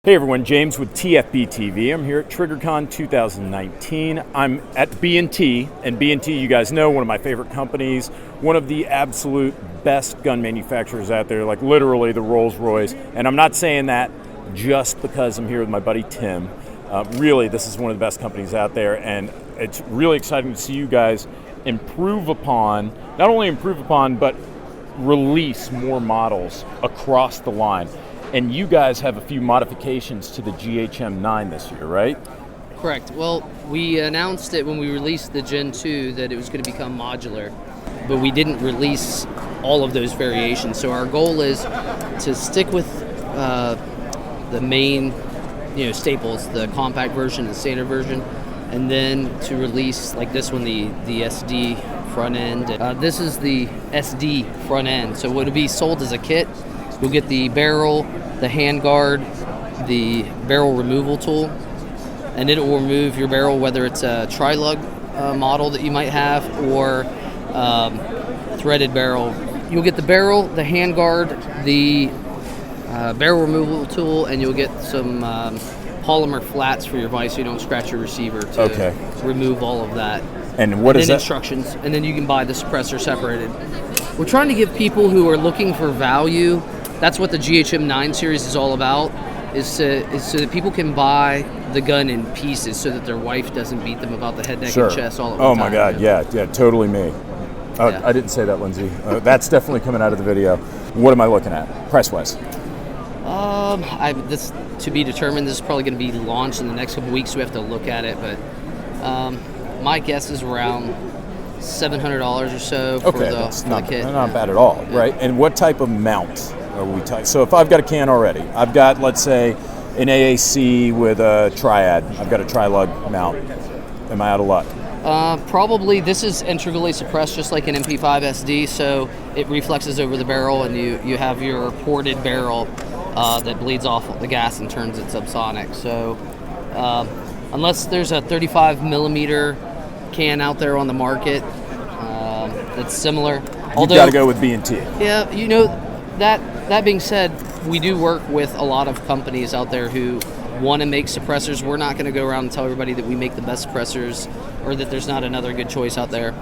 Hey everyone, James with TfbTV. I'm here at TriggrCon 2019. I'm at B&T, and B&T, you guys know, one of my favorite companies, one of the absolute best gun manufacturers out there, like literally the Rolls-Royce. And I'm not saying that just because I'm here with my buddy Tim. Really, this is one of the best companies out there, and it's really exciting to see you guys not only improve upon, but release more models across the line. And you guys have a few modifications to the GHM9 this year, right? Correct. Well, we announced it when we released the Gen 2 that it was going to become modular, but we didn't release all of those variations. So our goal is to stick with the main, staples, the compact version and standard version, and then to release, like this one, the SD front end. This is the SD front end. So it'll be sold as a kit. You'll get the barrel, the handguard, the barrel removal tool, and it will remove your barrel, whether it's a tri-lug model that you might have or threaded barrel. You'll get the barrel, the handguard, the barrel removal tool, and you'll get some polymer flats for your vise so you don't scratch your receiver to remove all of that. And what is that? Instructions, and then you can buy the suppressor separated. We're trying to give people who are looking for value. That's what the GHM9 series is all about, is so that people can buy the gun in pieces so that their wife doesn't beat them about the head, neck, and chest all at one time. Oh my God, yeah, totally me. Yeah. I didn't say that, Lindsay. That's definitely coming out of the video. What am I looking at, price-wise? This to be determined. This is probably going to be launched in the next couple weeks, so we have to look at it, but my guess is around $700 or so for the kit. Not bad at all, right? And what type of mount are we talking? So if I've got a can already, I've got, let's say, an AAC with a triad. I've got a tri-lug mount. Am I out of luck? Probably. This is integrally suppressed, just like an MP5 SD, so it reflexes over the barrel, and you have your ported barrel that bleeds off the gas and turns it subsonic. So unless there's a 35 millimeter can out there on the market that's similar. You've got to go with B&T. Yeah, that being said, we do work with a lot of companies out there who want to make suppressors. We're not going to go around and tell everybody that we make the best suppressors or that there's not another good choice out there.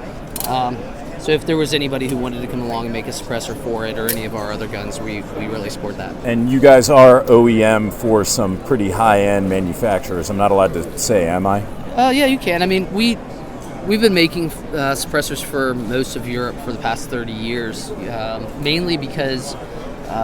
So if there was anybody who wanted to come along and make a suppressor for it or any of our other guns, we really support that. And you guys are OEM for some pretty high-end manufacturers. I'm not allowed to say, am I? Yeah, you can. I mean, we've been making suppressors for most of Europe for the past 30 years, mainly because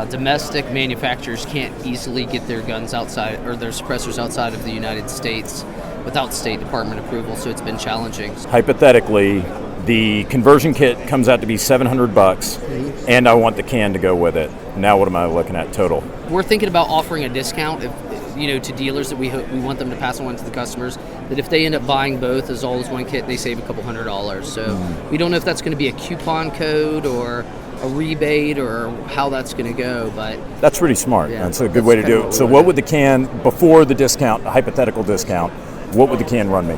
domestic manufacturers can't easily get their guns outside or their suppressors outside of the United States without State Department approval, so it's been challenging. Hypothetically, the conversion kit comes out to be $700, and I want the can to go with it. Now what am I looking at total? We're thinking about offering a discount to dealers that we want them to pass on to the customers, that if they end up buying both as all as one kit, they save a couple $100. So we don't know if that's going to be a coupon code or a rebate or how that's going to go, but that's pretty smart. Yeah, that's a good way to do it. So what would the can, before the discount, a hypothetical discount, what would the can run me?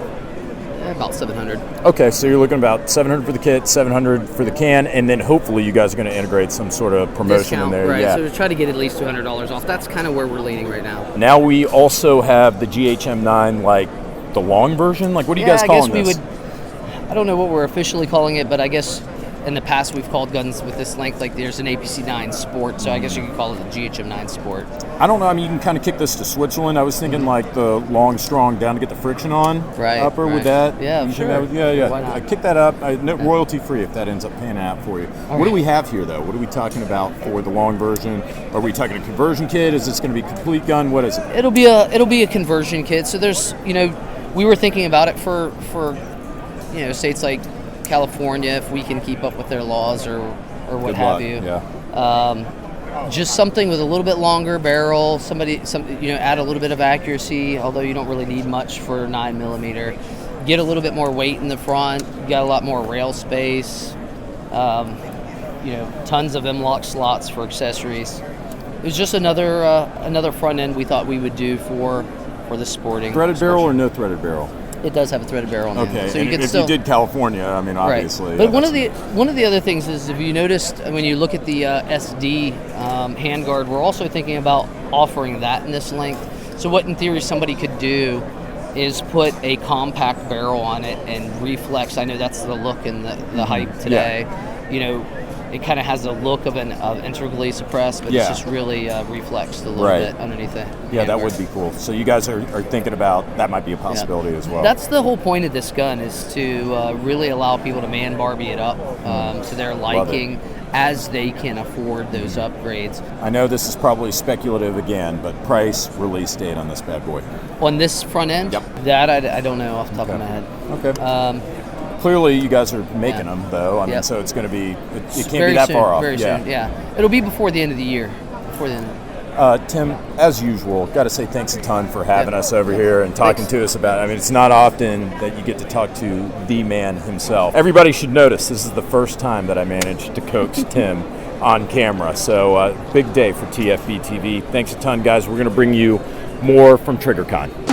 About $700. Okay, so you're looking about $700 for the kit, $700 for the can, and then hopefully you guys are going to integrate some sort of promotion discount, in there. Right, yeah. So we try to get at least $200 off. That's kind of where we're leaning right now. Now we also have the GHM9, like the long version? Like what are you guys calling this? I don't know what we're officially calling it, but I guess in the past we've called guns with this length, like there's an APC9 Sport, so I guess you could call it a GHM9 Sport. I don't know, I mean, you can kind of kick this to Switzerland. I was thinking like the long, strong down to get the friction on upper with that. Yeah, sure. Yeah. Why not? Kick that up, royalty free if that ends up panning out for you. What do we have here though? What are we talking about for the long version? Are we talking a conversion kit? Is this going to be a complete gun? What is it? It'll be a conversion kit. So there's, we were thinking about it for states like California, if we can keep up with their laws or what have you. Yeah. Just something with a little bit longer barrel, add a little bit of accuracy, although you don't really need much for 9mm. Get a little bit more weight in the front, you got a lot more rail space, tons of M-lock slots for accessories. It was just another front end we thought we would do for the sporting. Threaded barrel or no threaded barrel? It does have a threaded barrel on Okay, so and if you did California, I mean, obviously. Right. But one of the other things is, if you noticed, when you look at the SD handguard, we're also thinking about offering that in this length. So what in theory somebody could do is put a compact barrel on it and reflex. I know that's the look and the hype today. You know, it kind of has the look of an integrally suppressed, but it's just really reflexed a little bit underneath it. Yeah, that would be cool. So you guys are thinking about that might be a possibility as well. That's the whole point of this gun, is to really allow people to man Barbie it up to their liking as they can afford those upgrades. I know this is probably speculative again, but price, release date on this bad boy. On this front end? That I don't know off the top of my head. Okay. Clearly, you guys are making them, though. I mean, so it's going to be, it can't be that far off. Very soon, It'll be before the end of the year. Before the end. Tim, as usual, got to say thanks a ton for having us over here and talking to us about it. I mean, it's not often that you get to talk to the man himself. Everybody should notice this is the first time that I managed to coax Tim on camera. So big day for TFBTV. Thanks a ton, guys. We're going to bring you more from TriggrCon.